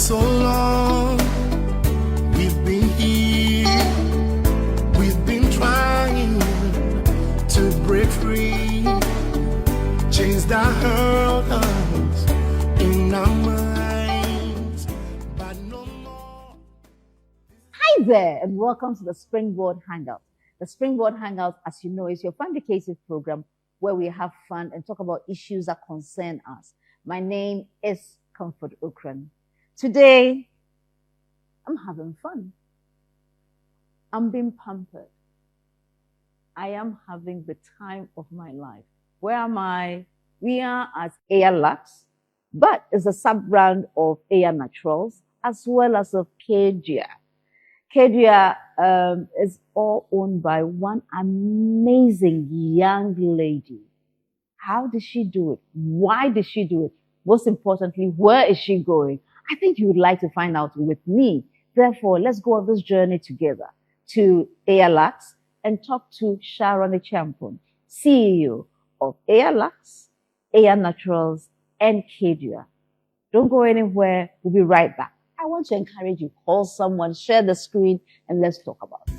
so long, we've been here, we've been trying to break free, chains that hurt us in our minds, but no more. Hi there, and welcome to the Springboard Hangout. The Springboard Hangout, as you know, is your fun vacation program where we have fun and talk about issues that concern us. My name is Comfort Okran. Today, I'm having fun. I'm being pampered. I am having the time of my life. Where am I? We are at Eya Lux, but it's a sub-brand of Eya Naturals as well as of Eya. Eya is all owned by one amazing young lady. How did she do it? Why did she do it? Most importantly, where is she going? I think you would like to find out with me. Therefore, let's go on this journey together to Eya Lux and talk to Sharon Acheampong, CEO of Eya Lux, Eya Naturals, and Eya. Don't go anywhere. We'll be right back. I want to encourage you. Call someone, share the screen, and let's talk about it.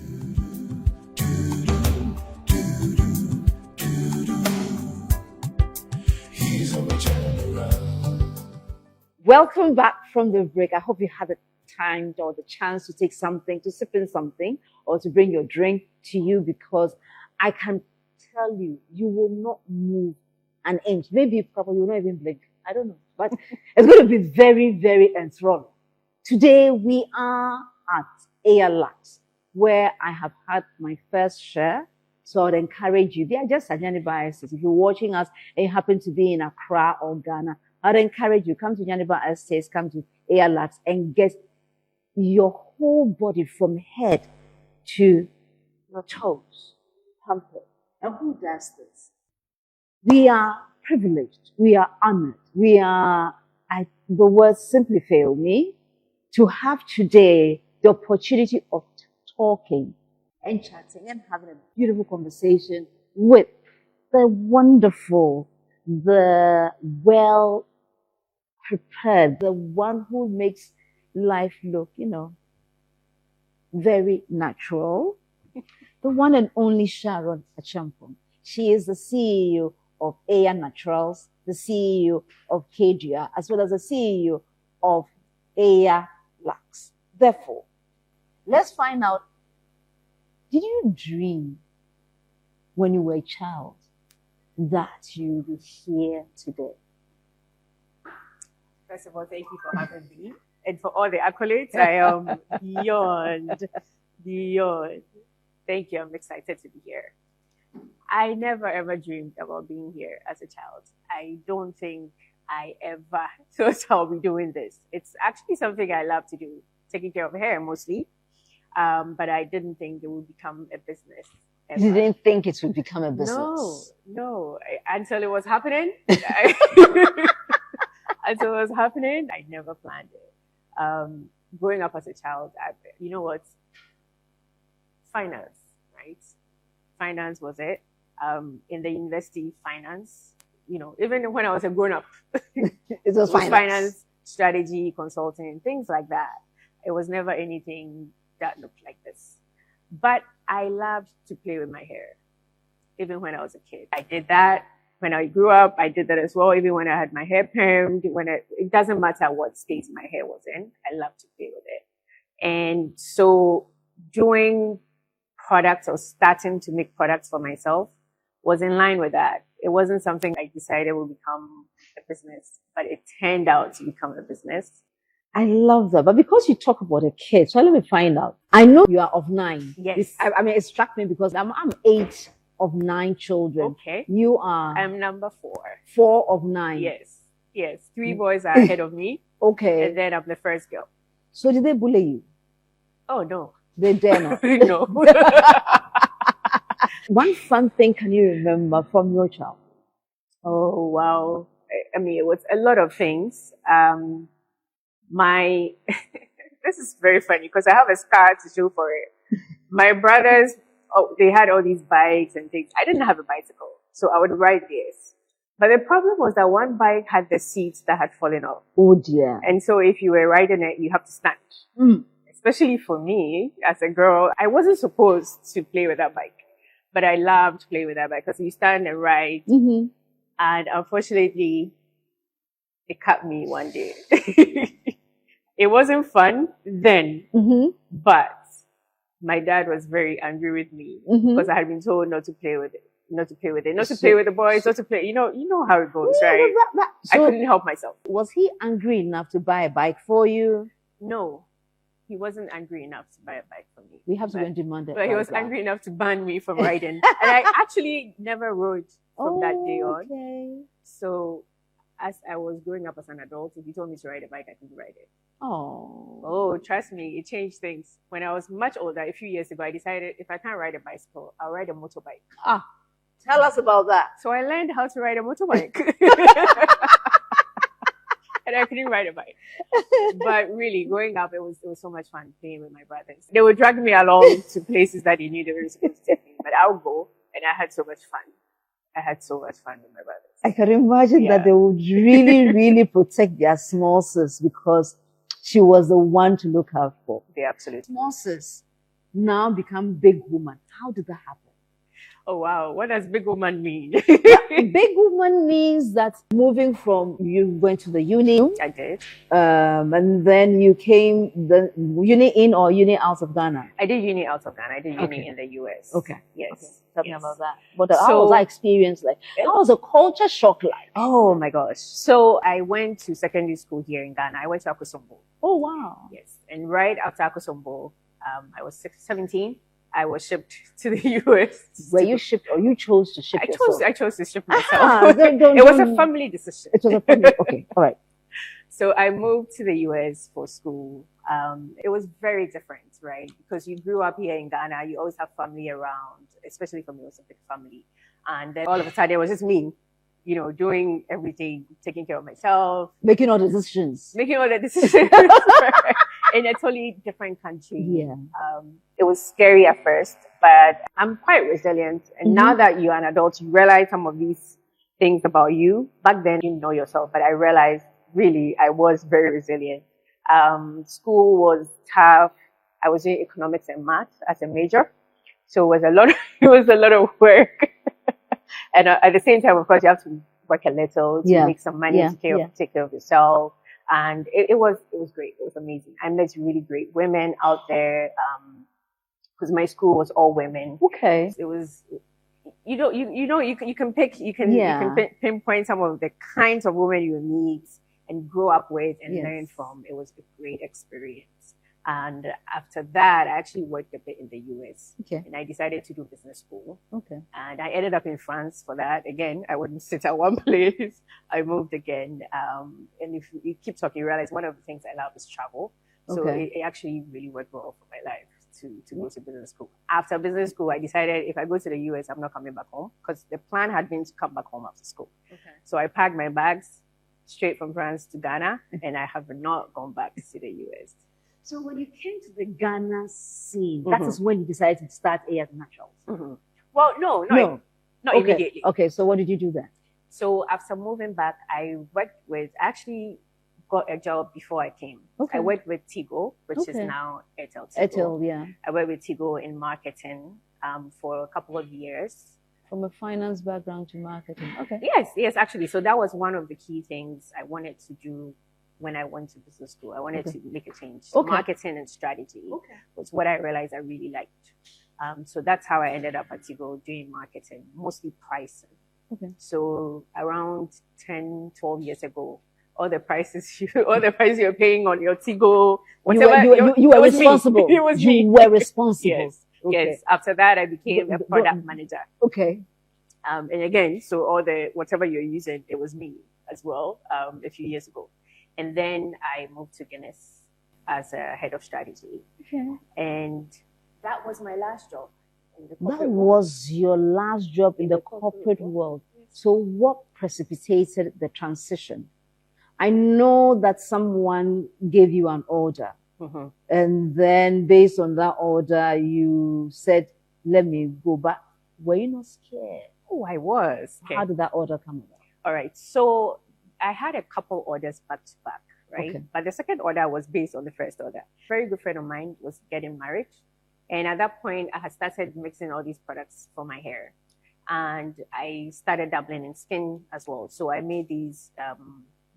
Welcome back from the break. I hope you had the time or the chance to take something, to sip in something, or to bring your drink to you, because I can tell you, you will not move an inch. Maybe probably you will not even blink. I don't know. But it's going to be very, very enthralling. Today we are at Eya Lux, where I have had my first share. So I'd encourage you. They are just Nyani biases. If you're watching us and you happen to be in Accra or Ghana, I'd encourage you, come to Nyaniba Estates, come to Eya Lux and get your whole body from head to your toes pampered. And who does this? We are privileged. We are honored. We are, the words simply fail me, to have today the opportunity of talking and chatting and having a beautiful conversation with the wonderful, the well-prepared, the one who makes life look, very natural, the one and only Sharon Acheampong. She is the CEO of Eya Naturals, the CEO of Eya, as well as the CEO of Eya Lux. Therefore, let's find out, did you dream when you were a child that you would be here today? First of all, thank you for having me. And for all the accolades, I am beyond. Thank you. I'm excited to be here. I never ever dreamed about being here as a child. I don't think I ever thought I'll be doing this. It's actually something I love to do, taking care of hair mostly. But I didn't think it would become a business. Ever. You didn't think it would become a business? No. Until it was happening. Until it was happening, I never planned it. Growing up as a child, you know what? Finance, right? Finance was it. In the university, finance. Even when I was a grown-up, it was finance, strategy, consulting, things like that. It was never anything that looked like this. But I loved to play with my hair, even when I was a kid. I did that. When I grew up, I did that as well. Even when I had my hair permed, it doesn't matter what state my hair was in, I loved to play with it. And so doing products or starting to make products for myself was in line with that. It wasn't something I decided would become a business, but it turned out to become a business. I love that. But because you talk about a kid, so let me find out. I know you are of 9. Yes. I mean, it struck me because I'm 8 of 9 children. Okay. You are? I'm number 4. 4 of 9. Yes. 3 boys are ahead of me. Okay. And then I'm the first girl. So did they bully you? Oh, no. They dare not? No. One fun thing can you remember from your child? Oh, wow. I mean, it was a lot of things. This is very funny because I have a scar to show for it. My brothers, they had all these bikes and things. I didn't have a bicycle, so I would ride theirs. But the problem was that one bike had the seats that had fallen off. Oh dear. And so if you were riding it, you have to stand. Mm. Especially for me, as a girl, I wasn't supposed to play with that bike. But I loved playing with that bike because you stand and ride. Mm-hmm. And unfortunately, it cut me one day. It wasn't fun then, Mm-hmm. but my dad was very angry with me because I had been told not to play with it, not to play with the boys, not to play. You know how it goes, Yeah, right? so I couldn't help myself. was he angry enough to buy a bike for you? No, he wasn't angry enough to buy a bike for me. We have to go and demand it. But he was angry enough to ban me from riding. And I actually never rode from that day on. Okay. So as I was growing up as an adult, if you told me to ride a bike, I couldn't ride it. Oh. Oh, trust me, it changed things. When I was much older, a few years ago, I decided if I can't ride a bicycle, I'll ride a motorbike. Ah, tell us about that. So I learned how to ride a motorbike. And I couldn't ride a bike. But really, growing up, it was so much fun playing with my brothers. They would drag me along to places that they knew they were supposed to take me, but I'll go, and I had so much fun. I had so much fun with my brothers. I can imagine that they would really, really protect their small sis because she was the one to look out for. They absolutely. Small sis now become big woman. How did that happen? Oh, wow. What does big woman mean? Big woman means that moving from, you went to the uni. I did. And then you came, the uni in or uni out of Ghana? I did uni out of Ghana. I did uni in the US. Okay. Yes. Okay. Tell me Yes. about that. How was that experience like? How was the culture shock like? Oh my gosh. So I went to secondary school here in Ghana. I went to Akosombo. Oh, wow. Yes. And right after Akosombo, I was 17. I was shipped to the US. Were you shipped or you chose to ship yourself? I chose to ship myself. Don't- It was a family decision. It was a family. Okay. All right. So I moved to the US for school. It was very different, right? Because you grew up here in Ghana, you always have family around, especially for me, it was a big family. And then all of a sudden it was just me, doing everything, taking care of myself. Making all the decisions. Making all the decisions in a totally different country. Yeah. It was scary at first, but I'm quite resilient. And now that you're an adult, you realize some of these things about you. Back then, you didn't know yourself, but I realized really I was very resilient. School was tough. I was doing economics and math as a major. So it was a lot of work. And at the same time, of course, you have to work a little to make some money to take care of yourself. And it was great. It was amazing. I met really great women out there. Because my school was all women. Okay. It was, you can pinpoint some of the kinds of women you meet and grow up with and learn from. It was a great experience. And after that, I actually worked a bit in the US. Okay. And I decided to do business school. Okay. And I ended up in France for that. Again, I wouldn't sit at one place. I moved again. And if you keep talking, you realize one of the things I love is travel. So it actually really worked well for my life to go to business school. After business school, I decided if I go to the US, I'm not coming back home because the plan had been to come back home after school. Okay. So I packed my bags straight from France to Ghana, and I have not gone back to the US. So when you came to the Ghana scene, that is when you decided to start Eya Naturals. Mm-hmm. Well, not immediately. Okay, so what did you do then? So after moving back, I actually got a job before I came. Okay. I worked with Tigo, which is now Airtel. Airtel, yeah. I worked with Tigo in marketing for a couple of years. From a finance background to marketing. Okay. Yes, actually. So that was one of the key things I wanted to do when I went to business school. I wanted to make a change. Marketing and strategy was what I realized I really liked. So that's how I ended up at Tigo doing marketing, mostly pricing. Okay. So around 10, 12 years ago, all the prices you're paying on your Tigo, whatever. You were responsible. It was me. You were responsible. Yes. Okay. Yes. After that, I became a product manager. Okay. And again, so all the, whatever you're using, it was me as well, a few years ago. And then I moved to Guinness as a head of strategy. Okay. And that was my last job in the corporate world. Was your last job in the corporate world. So what precipitated the transition? I know that someone gave you an order. Mm-hmm. And then based on that order, you said, let me go back. Were you not scared? Oh, I was scared. How did that order come about? All right. So I had a couple orders back to back, right? Okay. But the second order was based on the first order. A very good friend of mine was getting married. And at that point, I had started mixing all these products for my hair. And I started dabbling in skin as well. So I made these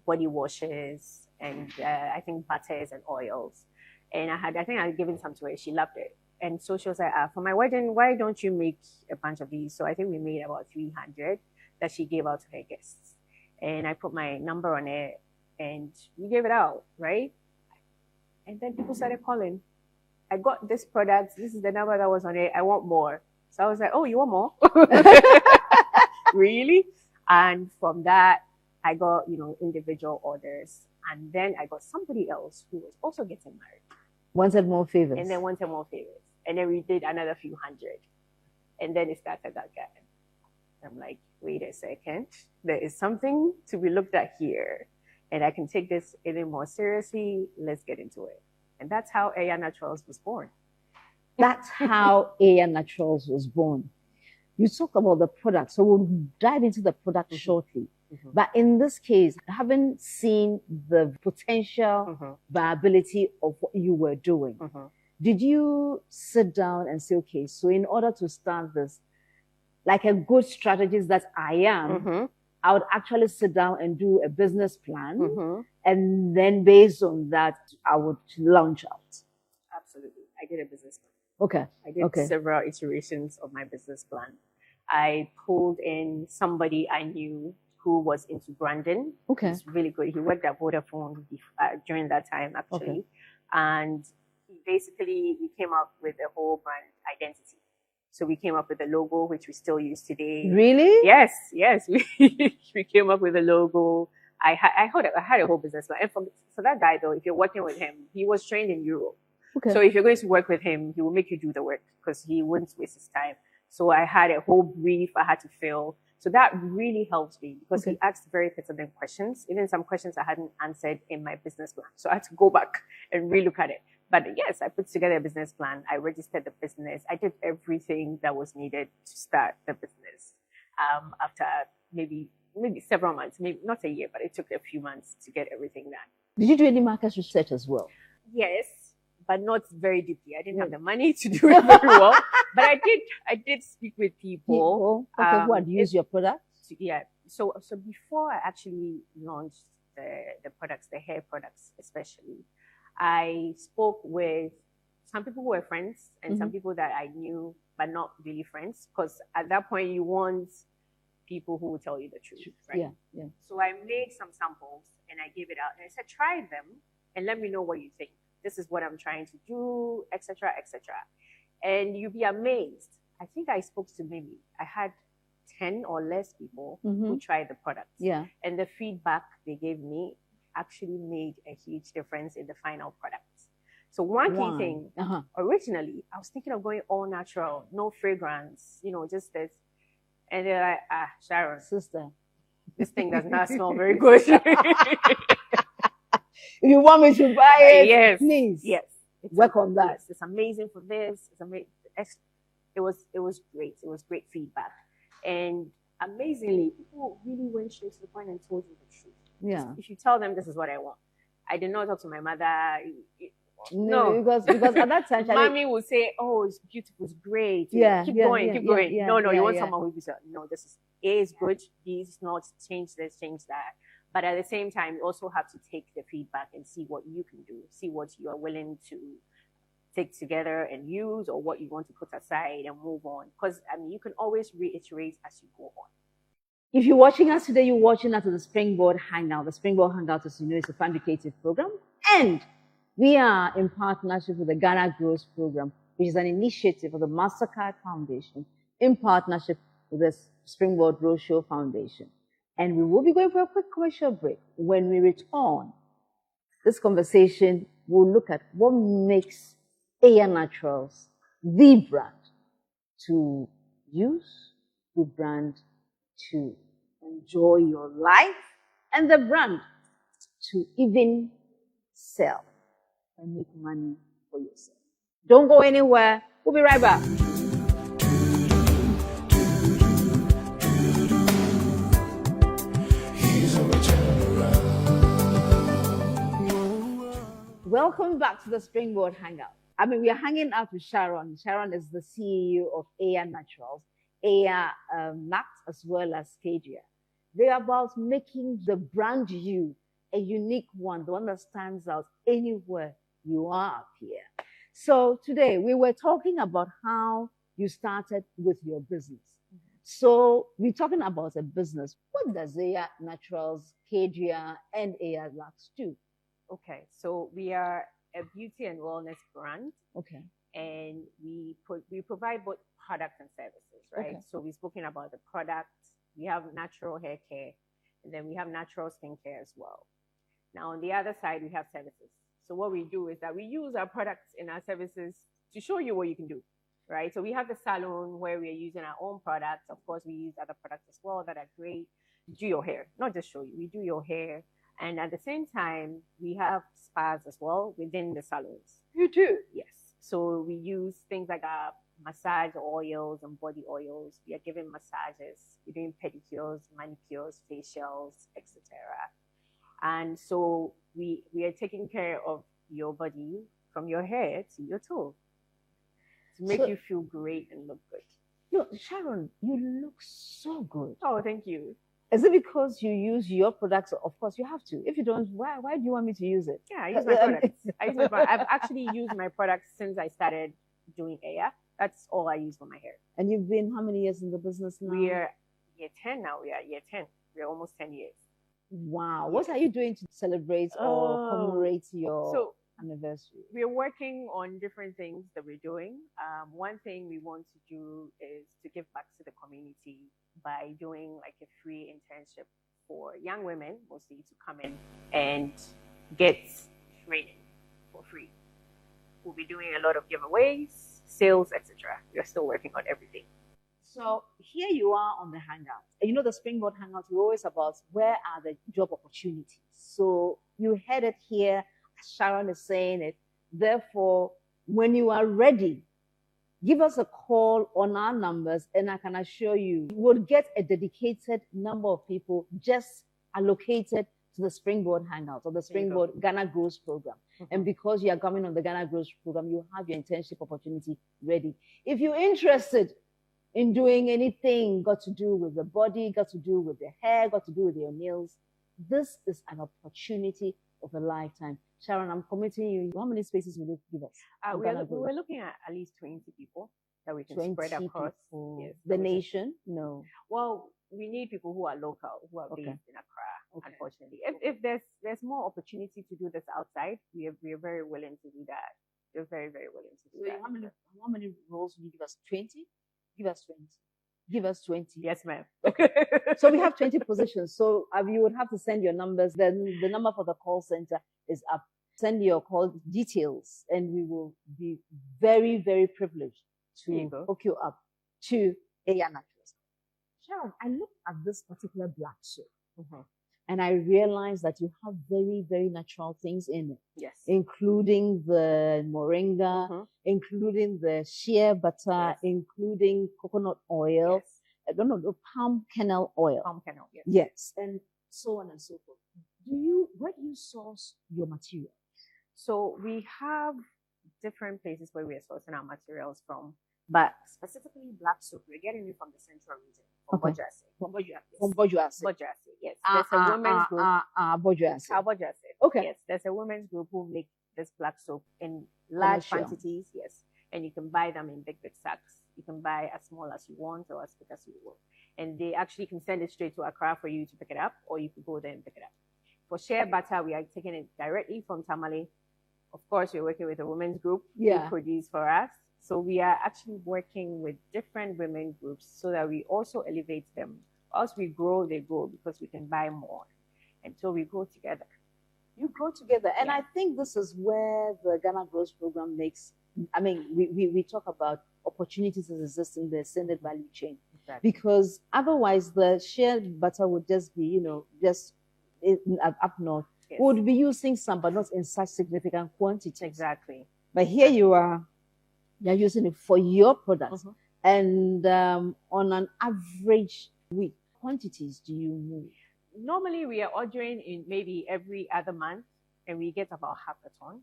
body washes and I think butters and oils. And I think I had given some to her. She loved it. And so she was like, for my wedding, why don't you make a bunch of these? So I think we made about 300 that she gave out to her guests. And I put my number on it and we gave it out, right? And then people started calling. I got this product. This is the number that was on it. I want more. So I was like, oh, you want more? Really? And from that, I got, individual orders. And then I got somebody else who was also getting married. Wanted more favors. And then wanted more favors. And then we did another few hundred. And then it started again. I'm like, wait a second. There is something to be looked at here. And I can take this even more seriously. Let's get into it. And that's how Eya Naturals was born. That's how Eya Naturals was born. You talk about the product, so we'll dive into the product shortly. Mm-hmm. But in this case, having seen the potential viability of what you were doing, did you sit down and say, okay, so in order to start this, like a good strategist that I am, I would actually sit down and do a business plan, and then based on that, I would launch out? Absolutely. I did a business plan. Okay. I did several iterations of my business plan. I pulled in somebody I knew who was into branding. Okay. He's really good. He worked at Vodafone during that time, actually. Okay. And we came up with a whole brand identity. So we came up with a logo, which we still use today. Really? Yes. We came up with a logo. I had a whole business plan. And for that guy, though, if you're working with him, he was trained in Europe. Okay. So if you're going to work with him, he will make you do the work because he wouldn't waste his time. So I had a whole brief I had to fill. So that really helped me because he asked very pertinent questions, even some questions I hadn't answered in my business plan. So I had to go back and relook at it. But yes, I put together a business plan. I registered the business. I did everything that was needed to start the business. After maybe several months, maybe not a year, but it took a few months to get everything done. Did you do any market research as well? Yes, but not very deeply. I didn't have the money to do it very well. But I did speak with people. Okay, what? Use your product? Yeah. So before I actually launched the products, the hair products especially, I spoke with some people who were friends and some people that I knew, but not really friends. Because at that point, you want people who will tell you the truth, right? Yeah. So I made some samples and I gave it out. And I said, try them and let me know what you think. This is what I'm trying to do, etc., etc. And you'll be amazed. I think I spoke to I had 10 or less people who tried the products. Yeah. And the feedback they gave me actually made a huge difference in the final products. So one key thing, originally, I was thinking of going all natural, no fragrance, just this. And they're like, Sharon, sister, this thing does not smell very good. If you want me to buy it, yes, please. Yes. Work on that. Yes, it's amazing for this. It's amazing. It was great. It was great feedback. And amazingly, people really went straight to the point and told you the truth. Yeah. If you tell them this is what I want. I did not talk to my mother. No, because at that time, mommy would say, "Oh, it's beautiful, it's great. Keep going. No, you want someone who will say, no, this is A is good, B is not. Change this, change that. But at the same time, you also have to take the feedback and see what you can do, see what you are willing to take together and use, or what you want to put aside and move on. Because you can always reiterate as you go on. If you're watching us today, you're watching us at the Springboard Hangout. The Springboard Hangout, as you know, is a fan-educative program, and we are in partnership with the Ghana Growth Program, which is an initiative of the MasterCard Foundation in partnership with the Springboard Roadshow Foundation. And we will be going for a quick commercial break. When we return, this conversation will look at what makes Eya Naturals the brand to use, the brand to enjoy your life, and the brand to even sell and make money for yourself. Don't go anywhere. We'll be right back. Welcome back to the Springboard Hangout. We are hanging out with Sharon. Sharon is the CEO of Eya Naturals, Eya Naturals, as well as Eya. They're about making the brand you a unique one, the one that stands out anywhere you are up here. So today we were talking about how you started with your business. So we're talking about a business. What does Eya Naturals, Eya, and Eya Lux do? Okay, so we are a beauty and wellness brand. Okay. And we provide both products and services, right? Okay. So we've spoken about the products. We have natural hair care, and then we have natural skincare as well. Now, on the other side, we have services. So what we do is that we use our products and our services to show you what you can do, right? So we have the salon where we are using our own products. Of course, we use other products as well that are great. Do your hair, not just show you. We do your hair. And at the same time, we have spas as well within the salons. You do? Yes. So we use things like massage oils and body oils. We are giving massages. We're doing pedicures, manicures, facials, etc. And so we are taking care of your body from your hair to your toe to make you feel great and look good. No, Sharon, you look so good. Oh, thank you. Is it because you use your products? Of course, you have to. If you don't, why do you want me to use it? Yeah, I use my products. I've actually used my products since I started doing Eya. That's all I use for my hair. And you've been how many years in the business now? We are year 10 now. We are year 10. We're almost 10 years. Wow. What are you doing to celebrate or commemorate your anniversary? We're working on different things that we're doing. One thing we want to do is to give back to the community by doing like a free internship for young women, mostly, to come in and get training for free. We'll be doing a lot of giveaways, sales, etc. We're still working on everything. So here you are on the Hangout. You know, the Springboard Hangout, we're always about where are the job opportunities. So you had it here, as Sharon is saying it. Therefore, when you are ready, give us a call on our numbers, and I can assure you, we'll get a dedicated number of people just allocated to the Springboard Hangout or the Springboard Ghana Grows Program. And because you are coming on the Ghana Grows Program, you have your internship opportunity ready. If you're interested in doing anything got to do with the body, got to do with the hair, got to do with your nails, this is an opportunity of a lifetime. Sharon, I'm committing you. How many spaces will you give us? We're looking at least 20 people that we can spread across. Yes, the nation? No. Well, we need people who are local, who are based in Accra, unfortunately. If there's more opportunity to do this outside, we are very willing to do that. We're very, very willing to do that. How many roles will you give us? 20? Give us 20. Give us 20. Yes, ma'am. So we have 20 positions. So you would have to send your numbers. Then the number for the call center is up. Send your call details, and we will be very, very privileged to hook you up to Eya Naturals. Sharon, I looked at this particular black soap, and I realized that you have very, very natural things in it. Yes. Including the moringa, including the shea butter, including coconut oil. Yes. I don't know, the palm kernel oil. Palm kernel, yes. Yes, and so on and so forth. Where do you source your material? So we have different places where we are sourcing our materials from, but specifically black soap, we're getting it from the central region, from Bojuase. From Bojuase. Bojuase, yes. There's a women's group. Bojuase. Bojuase. Okay. Yes, there's a women's group who make this black soap in large quantities, yes. And you can buy them in big sacks. You can buy as small as you want or as big as you want. And they actually can send it straight to Accra for you to pick it up, or you could go there and pick it up. For shea butter, we are taking it directly from Tamale. Of course, we're working with a women's group who produce for us. So we are actually working with different women groups so that we also elevate them. As we grow, they grow because we can buy more. And so we grow together. You grow together. And I think this is where the Ghana Grows Program makes, we talk about opportunities that exist in the extended value chain. Exactly. Because otherwise the shea butter would just be, just up north. Yes. Would be using some, but not in such significant quantities. Exactly. But here you're using it for your products. And on an average week, quantities do you move? Normally, we are ordering in maybe every other month, and we get about half a ton.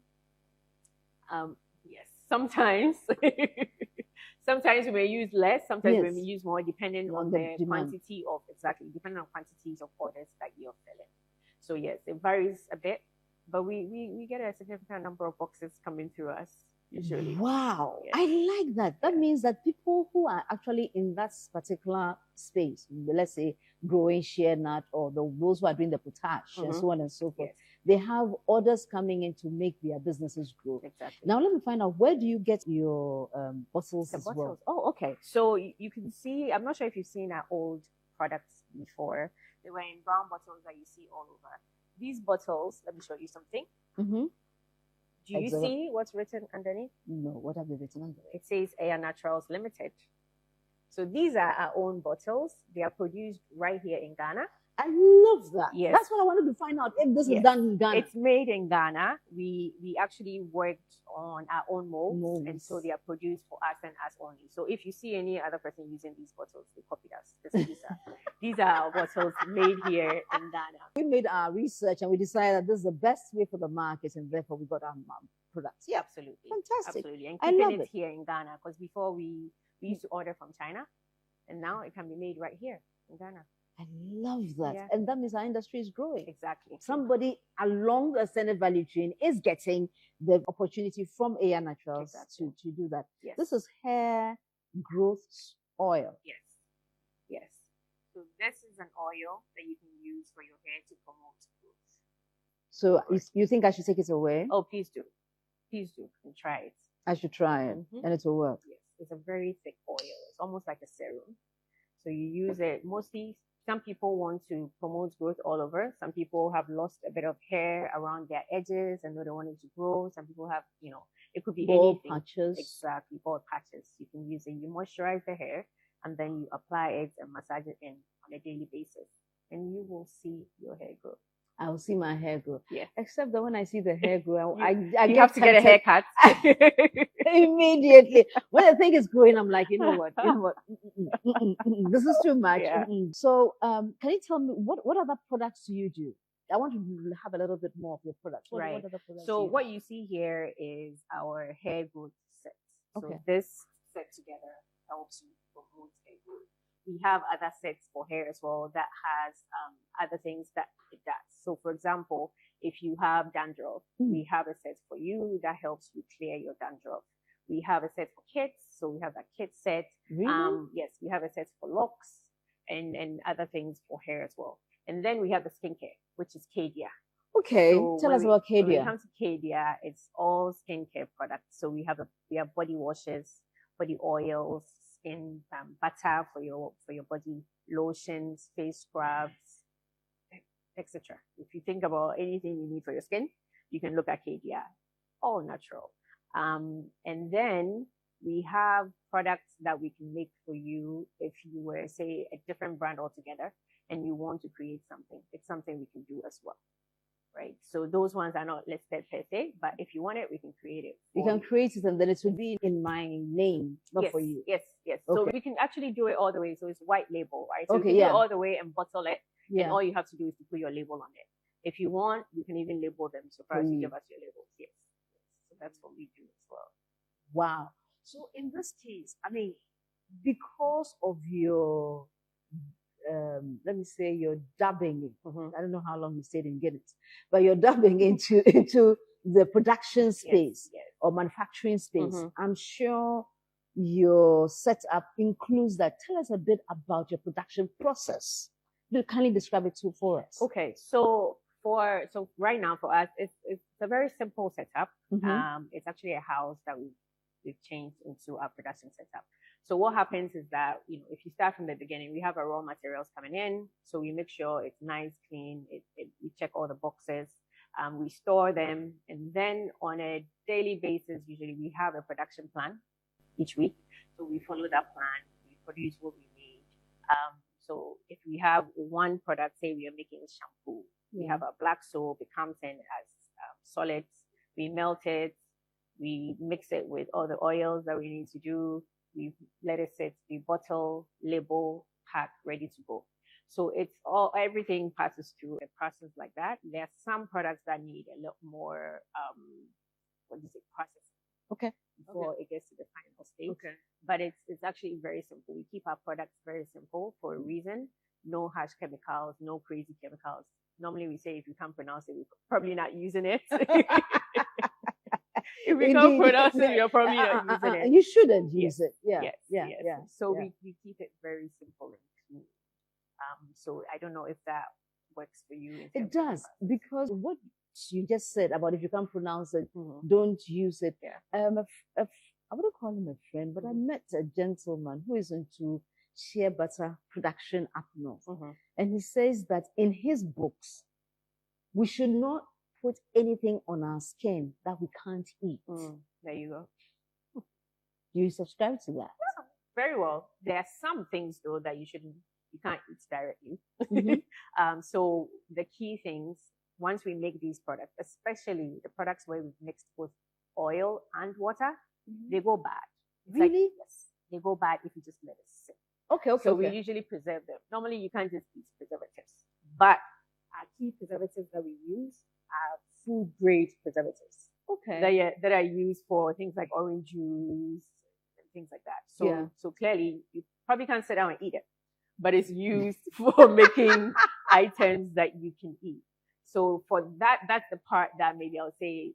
Yes, sometimes. Sometimes we may use less, sometimes we Yes. may use more, depending On on the the demand. quantity of, exactly, depending on quantities of orders that you're filling. So yes, it varies a bit, but we get a significant number of boxes coming through us usually. Wow, Yes. I like that. That Yeah. means that people who are actually in that particular space, let's say growing shea nut or those who are doing the potash and so on and so forth, Yes, they have orders coming in to make their businesses grow. exactly. Now, let me find out, where do you get your bottles The as bottles. well? Oh, okay. So you can see, I'm not sure if you've seen our old products before. They were in brown bottles that you see all over. These bottles, let me show you something. Mm-hmm. Do you Excellent. see what's written underneath? No, what have they written under it? It says Eya Naturals Limited. So these are our own bottles. They are produced right here in Ghana. I love that. Yes. That's what I wanted to find out, if this is Yes. done in Ghana. It's made in Ghana. We actually worked on our own molds, Molds. and so they are produced for us and us only. So if you see any other person using these bottles, they copied us. These are our bottles made here in Ghana. We made our research and we decided that this is the best way for the market, and therefore we got our products. Yeah, Absolutely. fantastic. Absolutely. And I keeping love it it. here in Ghana, because before we used to order from China, and now it can be made right here in Ghana. I love that. Yeah. And that means our industry is growing. Exactly. Somebody along the extended value chain is getting the opportunity from Eya Naturals Exactly. to do that. Yes. This is hair growth oil. Yes. Yes. So this is an oil that you can use for your hair to promote growth. So you think I should take it away? Oh, please do. Please do and try it. I should try it and it will work. Yes. It's a very thick oil. It's almost like a serum. So you use it mostly. Some people want to promote growth all over. Some people have lost a bit of hair around their edges and they want it to grow. Some people have, it could be Bald anything. patches. Exactly, bald patches. You can use it. You moisturize the hair and then you apply it and massage it in on a daily basis. And you will see your hair grow. I will see my hair grow. Yeah. Except that when I see the hair grow, you I have to get a haircut. Immediately. When the thing is growing, I'm like, you know what? This is too much. Yeah. So, can you tell me what other products do you do? I want to have a little bit more of your products. What Right. other products So do you what you see here is our hair growth set. So Okay. this set together helps you promote hair growth. We have other sets for hair as well that has other things that it does. So for example, if you have dandruff, we have a set for you that helps you clear your dandruff. We have a set for kids, so we have that kid set. Really? Yes, we have a set for locks and other things for hair as well. And then we have the skincare, which is Cadia. Okay. So Tell when us about When it Cadia. comes to Cadia, it's all skincare products. So we have body washes, body oils, skin butter for your body, lotions, face scrubs, etc. If you think about anything you need for your skin, you can look at Cadia, all natural. And then we have products that we can make for you if you were, say, a different brand altogether and you want to create something. It's something we can do as well. Right. So those ones are not listed per se, but if you want it, we can create it. You can create it and then it will be in my name, not yes, for you. Yes, yes. Okay. So we can actually do it all the way. So it's white label, right? So Okay, you can yeah. do it all the way and bottle it. Yeah. And all you have to do is to put your label on it. If you want, you can even label them. So first you give us your labels. Yes. So that's what we do as well. Wow. So in this case, I mean, because of your, let me say, your dabbing, I don't know how long you stayed in Guinness, but you're dabbing into the production space Yes. or manufacturing space. I'm sure your setup includes that. Tell us a bit about your production process. You kindly describe it for us. Okay. So right now for us, it's a very simple setup. It's actually a house that we've changed into our production setup. So what happens is that, if you start from the beginning, we have our raw materials coming in. So we make sure it's nice, clean. We check all the boxes. We store them. And then on a daily basis, usually we have a production plan each week. So we follow that plan. We produce what we need. So if we have one product, say we are making shampoo, we have a black soap, it comes in as solids. We melt it. We mix it with all the oils that we need to do. We let it sit, we bottle, label, pack, ready to go. So everything passes through a process like that. There are some products that need a lot more, processing. Okay. before it gets to the final stage. But it's actually very simple. We keep our products very simple for a reason. No harsh chemicals, no crazy chemicals. Normally we say if you can't pronounce it, we're probably not using it. If we can't pronounce it, you're probably not using it. You shouldn't use it. Yeah. Yes. Yeah. Yes. Yeah. So yeah. we keep it very simple and clean. So I don't know if that works for you. It does, because what you just said about if you can't pronounce it, Mm-hmm. don't use it. Yeah. I wouldn't call him a friend, but I met a gentleman who is into shea butter production up north. Mm-hmm. And he says that in his books, we should not put anything on our skin that we can't eat. There you go. Do you subscribe to that? Yeah, very well. There are some things though that you can't eat directly. Mm-hmm. So the key things, once we make these products, especially the products where we've mixed both oil and water, they go bad. It's Really? Yes, they go bad if you just let it sit. Okay. So we usually preserve them. Normally you can't just use preservatives, but our key preservatives that we use are food grade preservatives. Okay. That are used for things like orange juice and things like that. So so clearly you probably can't sit down and eat it, but it's used for making items that you can eat. So for that's the part that maybe I'll say,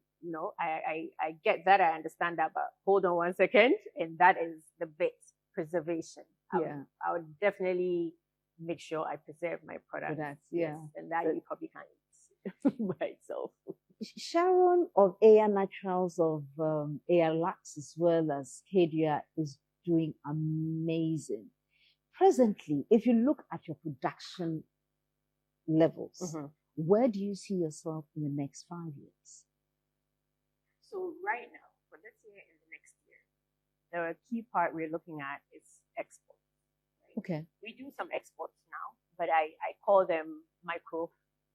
I get that, I understand that, but hold on one second, and that is the bit preservation. I would definitely make sure I preserve my products. Yeah. And that you probably can't eat by itself. Sharon of Eya Naturals of Eya Lux as well as Cadia is doing amazing. Presently, if you look at your production levels, where do you see yourself in the next 5 years? So right now, for this year and the next year, the key part we're looking at is export. Right? Okay. We do some exports now, but I call them micro,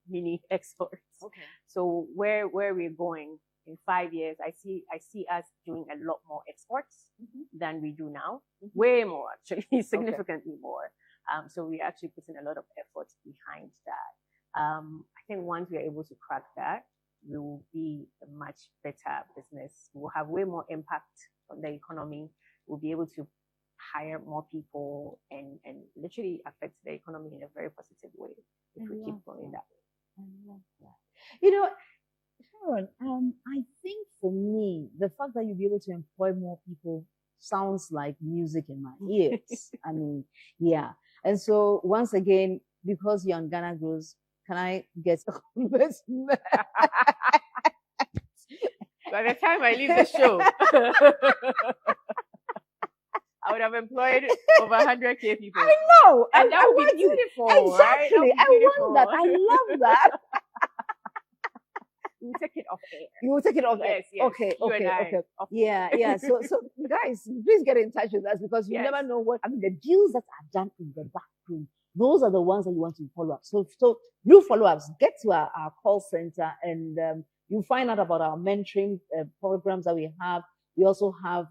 mini exports. Okay. So where we're going in 5 years, I see us doing a lot more exports than we do now. Way more, actually, significantly more. So we're actually putting a lot of effort behind that. I think once we are able to crack that, we will be a much better business. We'll have way more impact on the economy. We'll be able to hire more people and literally affect the economy in a very positive way if we keep going that way. I love that. Sharon, I think for me, the fact that you'll be able to employ more people sounds like music in my ears. I mean, yeah. And so once again, because you're on Ghana Grows, can I get a investment? By the time I leave the show, I would have employed over 100K people. I know. And that would be beautiful. Exactly. Right? I want that. I love that. We'll take it off air. You will take it off air. Yes. Okay. Okay. Yeah. So guys, please get in touch with us because you never know the deals that are done in the back room. Those are the ones that you want to follow up. So do follow-ups. Get to our call center and you find out about our mentoring programs that we have. We also have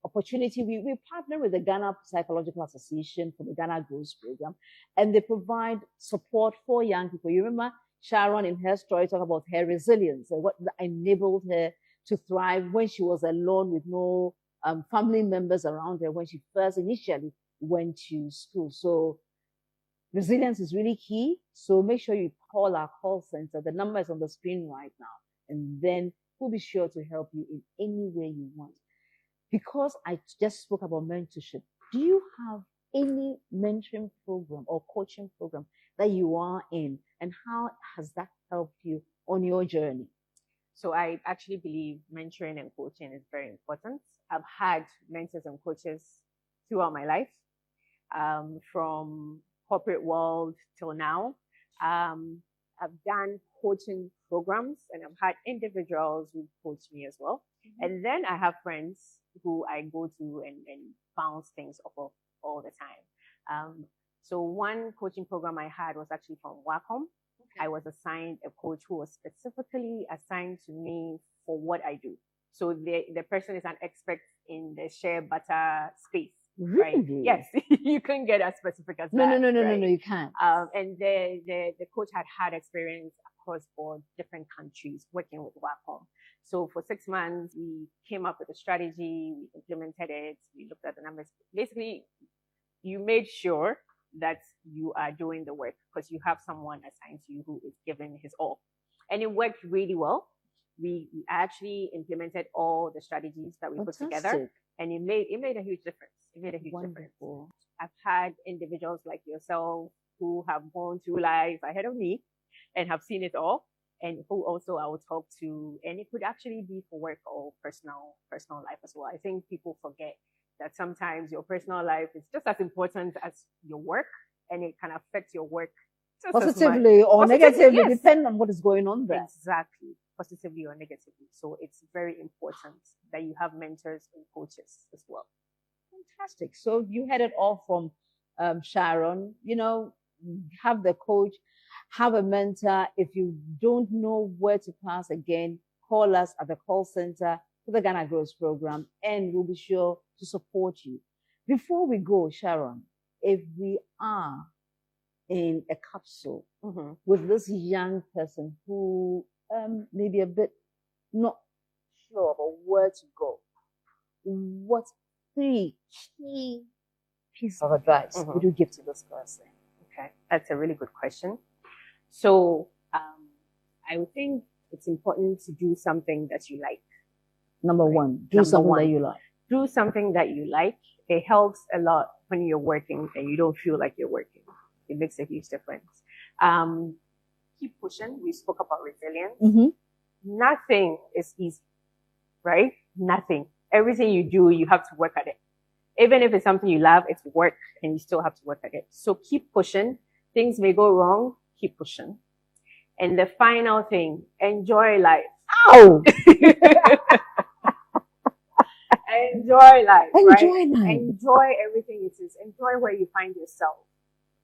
opportunity. We partner with the Ghana Psychological Association for the Ghana Grows program, and they provide support for young people. You remember Sharon in her story talked about her resilience and what enabled her to thrive when she was alone with no family members around her when she first initially went to school. So resilience is really key. So make sure you call our call center. The number is on the screen right now. And then we'll be sure to help you in any way you want. Because I just spoke about mentorship, do you have any mentoring program or coaching program that you are in? And how has that helped you on your journey? So I actually believe mentoring and coaching is very important. I've had mentors and coaches throughout my life, from corporate world till now. I've done coaching programs and I've had individuals who coach me as well. And then I have friends who I go to and bounce things off of all the time. So one coaching program I had was actually from Wacom. I was assigned a coach who was specifically assigned to me for what I do. So the person is an expert in the shea butter space. Really? Right? Yes, you couldn't get as specific as that. No, you can't. And the coach had experience across board different countries working with Wacom. So for 6 months, we came up with a strategy, we implemented it, we looked at the numbers. Basically, you made sure that you are doing the work because you have someone assigned to you who is giving his all. And it worked really well. We actually implemented all the strategies that we put together, and it made a huge difference. It made a huge difference. I've had individuals like yourself who have gone through life ahead of me and have seen it all, and who also I will talk to, and it could actually be for work or personal life as well. I think people forget that sometimes your personal life is just as important as your work, and it can affect your work just positively or negatively, depending on what is going on there. Exactly, positively or negatively. So it's very important that you have mentors and coaches as well. Fantastic. So you had it all from Sharon. You know, have the coach, have a mentor. If you don't know where to pass again, call us at the call center for the Ghana Growth Program, and we'll be sure to support you. Before we go, Sharon, if we are in a capsule with this young person who may be a bit not sure about where to go, what 3 key pieces of advice would you give to this person? Okay, that's a really good question. So I would think it's important to do something that you like. Number one, do something that you like. Do something that you like. It helps a lot when you're working and you don't feel like you're working. It makes a huge difference. Keep pushing. We spoke about resilience. Nothing is easy, right? Nothing. Everything you do, you have to work at it. Even if it's something you love, it's work and you still have to work at it. So keep pushing. Things may go wrong. Keep pushing. And the final thing, enjoy life. Ow! Enjoy life, Enjoy life. Enjoy everything it is. Enjoy where you find yourself,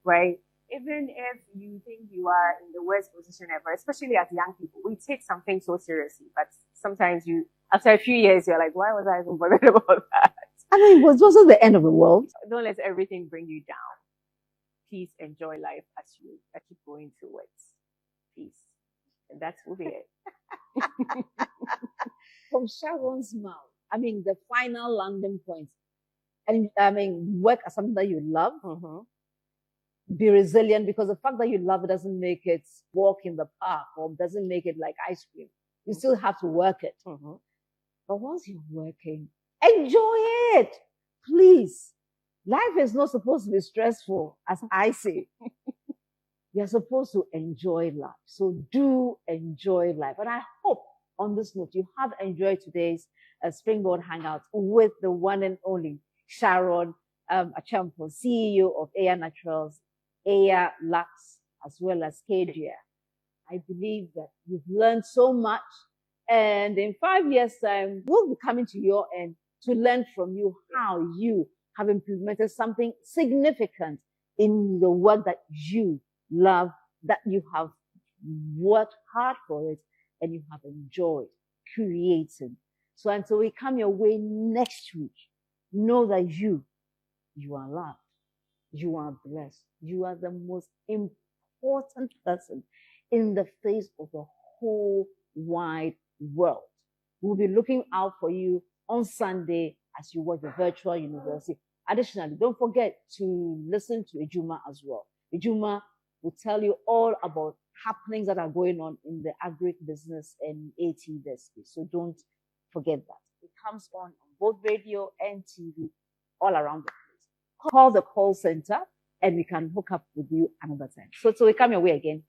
right? Even if you think you are in the worst position ever, especially as young people, we take something so seriously. But sometimes after a few years, you're like, why was I even bothered about that? I mean, it wasn't the end of the world. Don't let everything bring you down. Please enjoy life as you keep going through it. Peace. And that will be it. From Sharon's mouth, I mean, the final landing point. And I mean, work as something that you love. Be resilient, because the fact that you love it doesn't make it walk in the park or doesn't make it like ice cream. You still have to work it. But once you're working, enjoy it. Please. Life is not supposed to be stressful, as I say. You're supposed to enjoy life. So do enjoy life. And I hope on this note, you have enjoyed today's Springboard Hangout with the one and only Sharon Acheampong, CEO of Eya Naturals, Eya Lux, as well as Cadia. I believe that you've learned so much, and in 5 years' time, we'll be coming to your end to learn from you how you have implemented something significant in the work that you love, that you have worked hard for it, and you have enjoyed creating. So until we come your way next week, know that you are loved, you are blessed, you are the most important person in the face of the whole wide world. We'll be looking out for you on Sunday as you watch the virtual university. Additionally, don't forget to listen to Ejuma as well. Ejuma will tell you all about happenings that are going on in the agri business and AT industry. So don't forget that. It comes on both radio and TV all around the place. Call the call center and we can hook up with you another time. So we come your way again.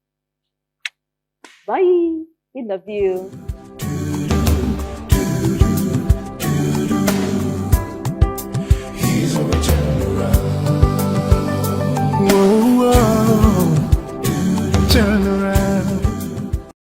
Bye. We love you.